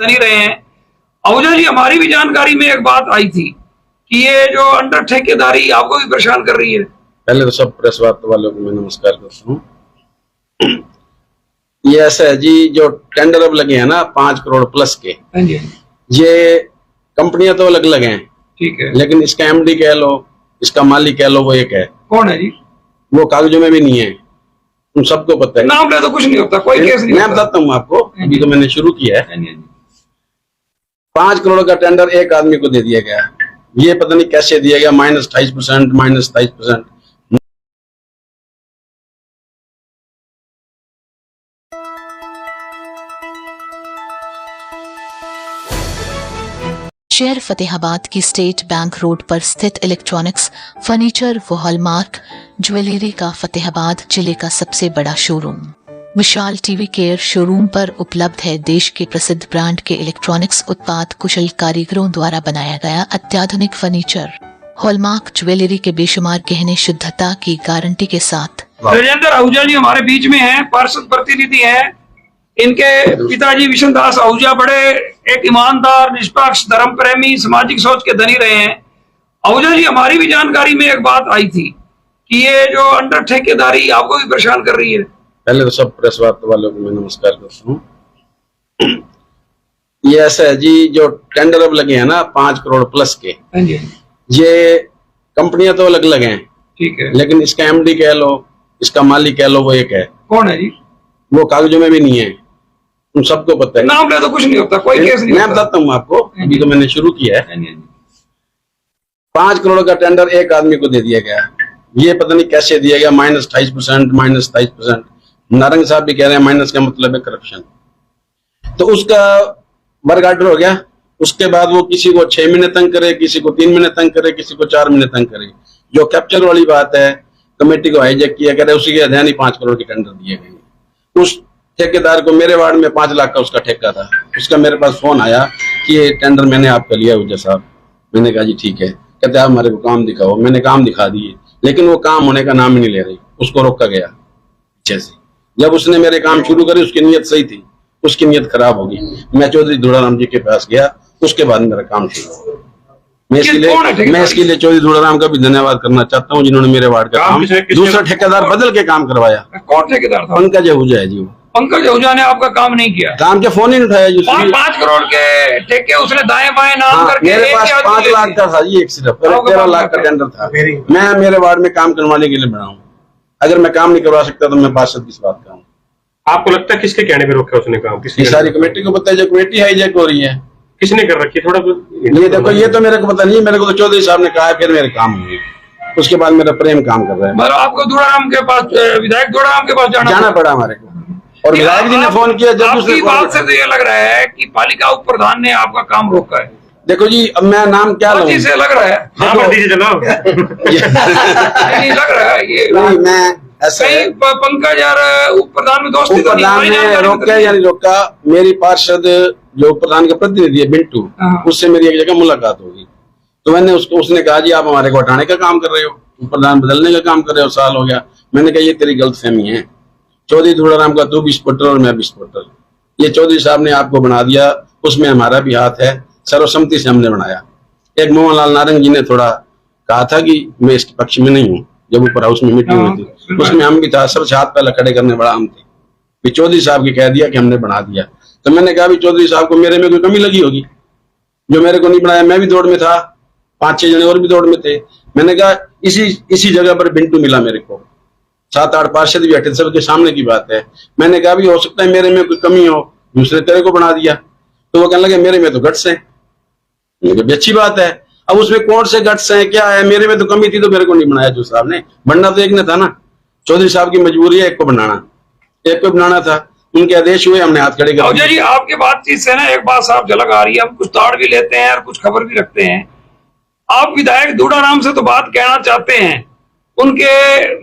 नहीं रहे हैं। आहूजा जी, हमारी भी जानकारी में एक बात आई थी कि ये जो अंडर ठेकेदारी आपको भी परेशान कर रही है। पहले तो सब प्रेस वार्ता वालों को मैं नमस्कार करता हूँ। ये ऐसा है जी, जो टेंडर अब लगे हैं ना 5 करोड़ प्लस के, ये कंपनियां तो अलग अलग हैं, ठीक है, लेकिन इसका एमडी कह लो, इसका मालिक कह लो, वो एक है। कौन है जी? वो कागजों में भी नहीं है, उन सबको पता है। नाम ले तो कुछ नहीं होता, कोई केस नहीं। मैं बताता हूँ आपको, अभी तो मैंने शुरू किया है। 5 करोड़ का टेंडर एक आदमी को दे दिया गया, ये पता नहीं कैसे दिया गया, -28%, -23%। शहर फतेहाबाद की स्टेट बैंक रोड पर स्थित इलेक्ट्रॉनिक्स, फर्नीचर व हॉलमार्क ज्वेलरी का फतेहाबाद जिले का सबसे बड़ा शोरूम विशाल टीवी केयर शोरूम पर उपलब्ध है देश के प्रसिद्ध ब्रांड के इलेक्ट्रॉनिक्स उत्पाद कुशल कारीगरों द्वारा बनाया गया अत्याधुनिक फर्नीचर, हॉलमार्क ज्वेलरी के बेशुमार गहने शुद्धता की गारंटी के साथ। राजेंद्र आहूजा जी हमारे बीच में हैं, पार्षद प्रतिनिधि हैं। इनके पिताजी विशन दास आहूजा बड़े एक ईमानदार, निष्पक्ष, धर्म प्रेमी, सामाजिक सोच के धनी रहे हैं। आहूजा जी, हमारी भी जानकारी में एक बात आई थी कि ये जो अंडर ठेकेदारी आपको भी परेशान कर रही है। पहले तो सब प्रेस वार्ता वालों को मैं नमस्कार करता हूँ। ये ऐसा है जी, जो टेंडर अब लगे हैं ना 5 करोड़ प्लस के, ये कंपनियां तो अलग अलग हैं, ठीक है, लेकिन इसका एमडी कह लो, इसका मालिक कह लो, वो एक है। कौन है जी? वो कागजों में भी नहीं है, उन सबको पता है। नाम ले तो कुछ नहीं होता, कोई केस नहीं। मैं बताता हूँ आपको, अभी तो मैंने शुरू किया है। 5 करोड़ का टेंडर एक आदमी को दे दिया गया, ये पता नहीं कैसे दिया गया, -28%, -23%। नारंग साहब भी कह रहे हैं माइनस का मतलब है करप्शन। तो उसका वर्क ऑर्डर हो गया, उसके बाद वो किसी को 6 महीने तंग करे, किसी को 3 महीने तंग करे, किसी को 4 महीने तंग करे। जो कैप्चर वाली बात है, कमेटी को हाईजैक किया करे, उसी के अध्ययन ही 5 करोड़ के टेंडर दिए गए। उस ठेकेदार को, मेरे वार्ड में 5 लाख का उसका ठेका था, उसका मेरे पास फोन आया कि ये टेंडर मैंने आपका लिया आहूजा साहब। मैंने कहा जी ठीक है। कहते आप हमारे को काम दिखाओ। मैंने काम दिखा दिए, लेकिन वो काम होने का नाम ही नहीं ले रही, उसको रोका गया पीछे से। जब उसने मेरे काम शुरू करे, उसकी नीयत सही थी, उसकी नीयत खराब होगी। मैं चौधरी धूड़ाराम जी के पास गया, उसके बाद मेरा काम शुरू हुआ। मैं इसके लिए चौधरी धूड़ाराम का भी धन्यवाद करना चाहता हूँ, जिन्होंने मेरे वार्ड का काम दूसरा ठेकेदार बदल के काम करवाया। कौन ठेकेदार था? पंकज आहूजा है जी। वो पंकज आहूजा ने आपका काम नहीं किया? काम के फोन ही नहीं उठाया जी। 5 करोड़ के ठेके उसने दाएं बाएं नाम करके, मेरे पास 5 लाख का था जी, एक सिर्फ 13 लाख का टेंडर था। मैं मेरे वार्ड में काम करवाने के लिए बना हूँ। अगर मैं काम नहीं करवा सकता तो मैं पार्षद किस बात का हूँ? आपको लगता है किसके कहने पे रोका उसने काम? किसकी? सारी कमेटी को पता है, जो कमेटी हाईजैक हो रही है। किसने कर रखी है? थोड़ा ये देखो, ये तो मेरे को पता नहीं, मेरे को तो चौधरी साहब ने कहा, फिर मेरे काम हुए। उसके बाद मेरा प्रेम काम कर रहा है। मतलब आपको धूड़ाराम के पास, विधायक धूड़ाराम के पास जाना पड़ा हमारे को, और विधायक जी ने फोन किया। जब आपकी बात से तो ये लग रहा है कि पालिका उप प्रधान ने आपका काम रोका है। देखो जी, अब मैं नाम क्या लूं? से लग रहा है। हाँ, नहीं लग रहा है ये। नहीं, मैं ऐसा पंकज यार उप प्रधान में दोस्ती तो प्रधान ने रोका या नहीं रोका? मेरी पार्षद जो प्रधान का प्रतिनिधि है बिंटू, उससे मेरी एक जगह मुलाकात होगी, तो मैंने उसने कहा जी आप हमारे को हटाने का काम कर रहे हो, प्रधान बदलने का काम कर रहे हो, साल हो गया। मैंने कहा ये तेरी गलतफहमी है, चौधरी धूड़ाराम का तू भी स्पॉटर और मैं भी स्पॉटर। ये चौधरी साहब ने आपको बना दिया, उसमें हमारा भी हाथ है, सर्वसम्मति से हमने बनाया। एक मोहनलाल नारंग जी ने थोड़ा कहा था कि मैं इसके पक्ष में नहीं हूँ, जब ऊपर हाउस में मीटिंग हुई थी, उसमें हम भी था, सबसे हाथ पहले खड़े करने वाला हम थे। चौधरी साहब की कह दिया कि हमने बना दिया, तो मैंने कहा भी चौधरी साहब को मेरे में कोई कमी लगी होगी, जो मेरे को नहीं बनाया। मैं भी दौड़ में था, 5-6 जने और भी दौड़ में थे। मैंने कहा इसी जगह पर बिंटू मिला मेरे को, 7-8 पार्षद भी हटे, सबके सामने की बात है। मैंने कहा भी हो सकता है मेरे में कोई कमी हो, दूसरे तेरे को बना दिया। तो वो कहने लगे मेरे में तो गट्स है। अच्छी बात है, अब उसमें कौन से गट्स हैं, क्या है? मेरे में तो कमी थी तो मेरे को नहीं बनाया जो साहब ने। बनना तो एक ने था ना, चौधरी साहब की मजबूरी है एक को बनाना, एक को बनाना था। उनके आदेश हुए, हमने हाथ खड़े कर दिए। जी आपके बातचीत से ना एक बात साफ झलक आ रही है, हम कुछ ताड़ भी लेते हैं और कुछ खबर भी रखते हैं। आप विधायक धूड़ाराम से तो बात कहना चाहते हैं, उनके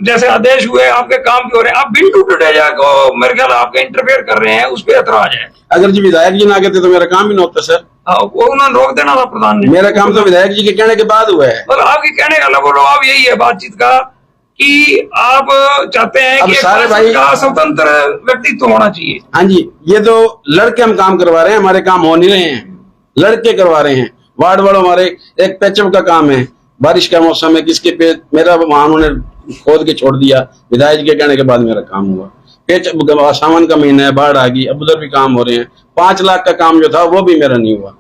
जैसे आदेश हुए, आपके काम भी हो रहे हैं, आप बिंटू टुडेजा को मेरे ख्याल आपके इंटरफेयर कर रहे हैं, उस पर एतराज है। अगर जी विधायक जी ना कहते तो मेरा काम ही ना होता सर। वो उन्होंने रोक देना था प्रधान ने। मेरा काम तो विधायक जी के कहने के बाद हुआ है। मतलब आपके कहने का लगभग यही है बातचीत का कि आप चाहते हैं अब कि एक सारे पार्षद भाई- का स्वतंत्र व्यक्तित्व होना चाहिए। हाँ जी, ये तो लड़के हम काम करवा रहे हैं, हमारे काम हो नहीं रहे हैं, लड़के करवा रहे हैं। वार्ड वालों हमारे एक पैचअप का काम है, बारिश का मौसम है, किसके पे मेरा वहां उन्होंने खोद के छोड़ दिया, विधायक जी के कहने के बाद मेरा काम हुआ। पैचअप सावन का महीना है, बाढ़ आ गई, अब उधर भी काम हो रहे हैं। 5 लाख का काम जो था वो भी मेरा नहीं हुआ,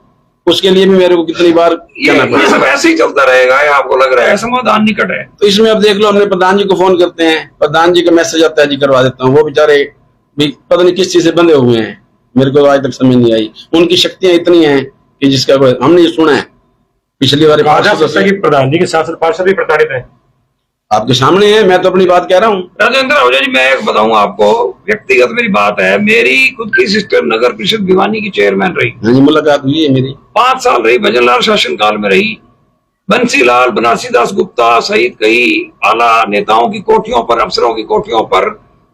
उसके लिए भी मेरे को कितनी बार कहना ये पड़ा। सब ऐसे ही चलता रहेगा या आपको लग रहा है समाधान निकट है? तो इसमें अब देख लो, हमने प्रधान जी को फोन करते हैं, प्रधान जी का मैसेज आता है जी करवा देता हूँ, वो बेचारे भी पता नहीं किस चीज से बंधे हुए हैं, मेरे को आज तक समझ नहीं आई। उनकी शक्तियां इतनी हैं कि जिसका कोई हमने ये सुना है पिछली बार कहा जा सकता है कि प्रधान जी के साथ साथ पार्षद भी प्रताड़ित है। आपके सामने है, मैं तो अपनी बात कह रहा हूँ। राजेंद्र आहूजा जी, मैं एक बताऊं आपको, व्यक्तिगत मेरी बात है, मेरी खुद की सिस्टर नगर परिषद भिवानी की चेयरमैन रही, हाँ जी, मुलाकात हुई है मेरी। 5 साल रही, भजनलाल शासनकाल में रही, बंसीलाल बनारसीदास गुप्ता सहित कई आला नेताओं की कोठियों पर, अफसरों की कोठियों पर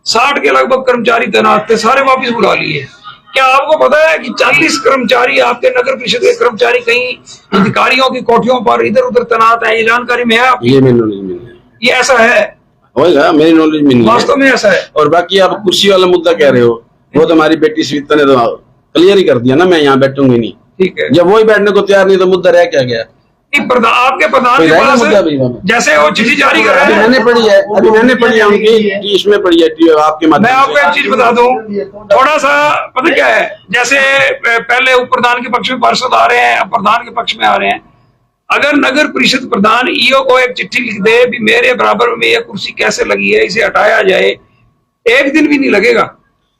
60 के लगभग कर्मचारी तैनात थे, सारे वापिस बुला लिए। क्या आपको पता है कि 40 कर्मचारी आपके नगर परिषद के कर्मचारी कई अधिकारियों की कोठियों पर इधर उधर तैनात है? ये जानकारी में है आपकी? ये मेरी नॉलेज में नहीं है। ये ऐसा है, होगा, मेरी नॉलेज में नहीं है। वास्तव में ऐसा है। और बाकी आप कुर्सी वाला मुद्दा कह रहे हो, वो तो हमारी बेटी श्वेता ने तो क्लियर ही कर दिया ना, मैं यहाँ बैठूंगी नहीं। ठीक है, जब वही बैठने को तैयार नहीं तो मुद्दा रह क्या गया? आपके प्रधान कोई के रहेगा पास मुद्दा भी वहाँ? जैसे वो चिट्ठी जारी कर अभी रहे हैं, मैंने पढ़ी है, अभी मैंने पढ़ी है उनकी कि इसमें पढ़ी है आपके मैं माध्यम आपको से। एक चीज बता दूं, थोड़ा सा पता क्या है, जैसे पहले उप प्रधान के पक्ष में पार्षद आ रहे हैं, अब प्रधान के पक्ष में आ रहे हैं। अगर नगर परिषद प्रधान ईओ को एक चिट्ठी लिख दे भी मेरे बराबर में यह कुर्सी कैसे लगी है, इसे हटाया जाए, एक दिन भी नहीं लगेगा।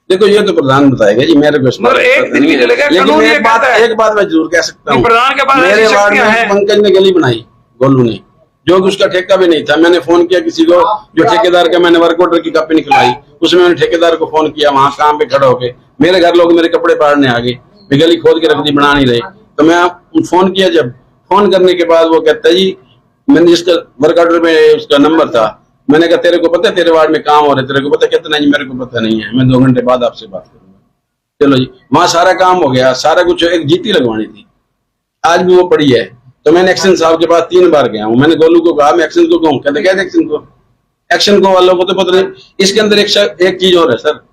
देखो ये तो प्रधान बताएगा जी, मेरे को मतलब एक दिन भी नहीं लगेगा, लेकिन कानून ये एक बात कहता है। एक बात मैं जरूर कह सकता हूँ, प्रधान के पास मेरे ऐसी वार्ड शक्तियां में हैं। पंकज ने गली बनाई, गोलू ने, जो कि उसका ठेका भी नहीं था। मैंने फोन किया किसी को, जो ठेकेदार का, मैंने वर्क ऑर्डर की कॉपी निकलवाई, उसमें मैंने ठेकेदार को फोन किया, वहां काम पे खड़ा होके मेरे घर लोग मेरे कपड़े पाड़ने आ गए, मैं गली खोद के रख दी, बना नहीं रहे। तो मैं फोन किया, जब फोन करने के बाद वो कहता है जी, मैंने जिसका वर्क ऑर्डर में उसका नंबर था, मैंने कहा तेरे को पता है तेरे वार्ड में काम हो रहा है, तेरे को पता कितना? जी मेरे को पता नहीं है, मैं 2 घंटे बाद आपसे बात करूंगा। चलो जी, वहां सारा काम हो गया, सारा कुछ, एक जीती लगवानी थी, आज भी वो पड़ी है। तो मैंने एक्शन साहब के पास 3 बार गया हूँ, मैंने गोलू को कहा मैं एक्शन को कहूँ, कहते क्या एक्शन को वालों को तो पता नहीं। इसके अंदर एक चीज और है सर,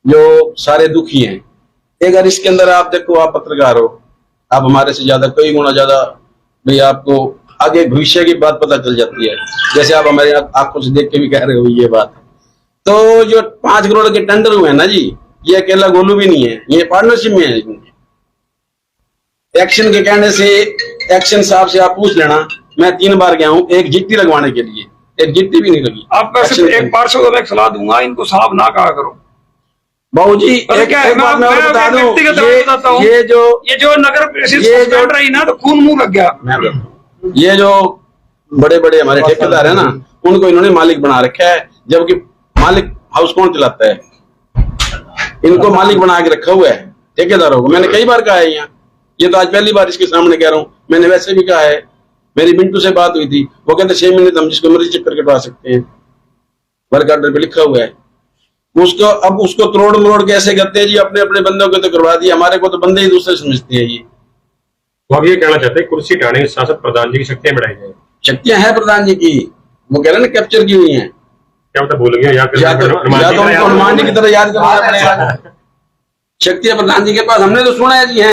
जो सारे दुखी हैं। अगर इसके अंदर आप देखो, आप पत्रकार हो, आप हमारे से ज्यादा कई गुना ज्यादा भाई आपको आगे भविष्य की बात पता चल जाती है, जैसे आप हमारे आंखों से देख के भी कह रहे हो ये बात। तो जो 5 करोड़ के टेंडर हुए हैं ना जी, ये अकेला गोलू भी नहीं है, ये पार्टनरशिप में है। एक्शन के कहने से, एक्शन साहब से आप पूछ लेना, मैं 3 बार गया हूँ एक गिट्टी लगवाने के लिए, एक गिट्टी भी नहीं लगी। आपका सिर्फ एक पार्षद को मैं एक सलाह दूंगा, इनको साहब ना कहा करो। बाबूजी एक बात मैं और बताता हूँ, ये जो नगर परिषद सस्पेंड रही ना, तो खून मुंह लग गया। ये जो बड़े बड़े हमारे ठेकेदार है ना, उनको इन्होंने मालिक बना रखा है, जबकि मालिक हाउस कौन चलाता है? इनको मालिक बना के रखा हुआ है ठेकेदारों को। मैंने कई बार कहा है यहाँ, ये तो आज पहली बार इसके सामने कह रहा हूँ, मैंने वैसे भी कहा है। मेरी मिंटू से बात हुई थी, वो कहते 6 महीने हम जिसको मर्जी चक्कर कटवा सकते हैं, वर्क ऑर्डर पे लिखा हुआ है। उसको अब उसको तोड़ मरोड़ के ऐसे करते हैं जी, अपने अपने बंदों को तो करवा दिया, हमारे को तो बंदे ही दूसरे समझते हैं ये। वो अब ये कहना चाहते हैं कुर्सी हटाने के साथ साथ प्रधान जी की शक्तियां बढ़ाई जाए। शक्तियां हैं प्रधान जी की, वो कह रहे हैं ना कैप्चर की हुई हैं। क्या पता भूल गया, या तो उनको हनुमान जी की तरह याद करना पड़ेगा। शक्तियां प्रधान जी के पास, हमने तो सुना है जी है।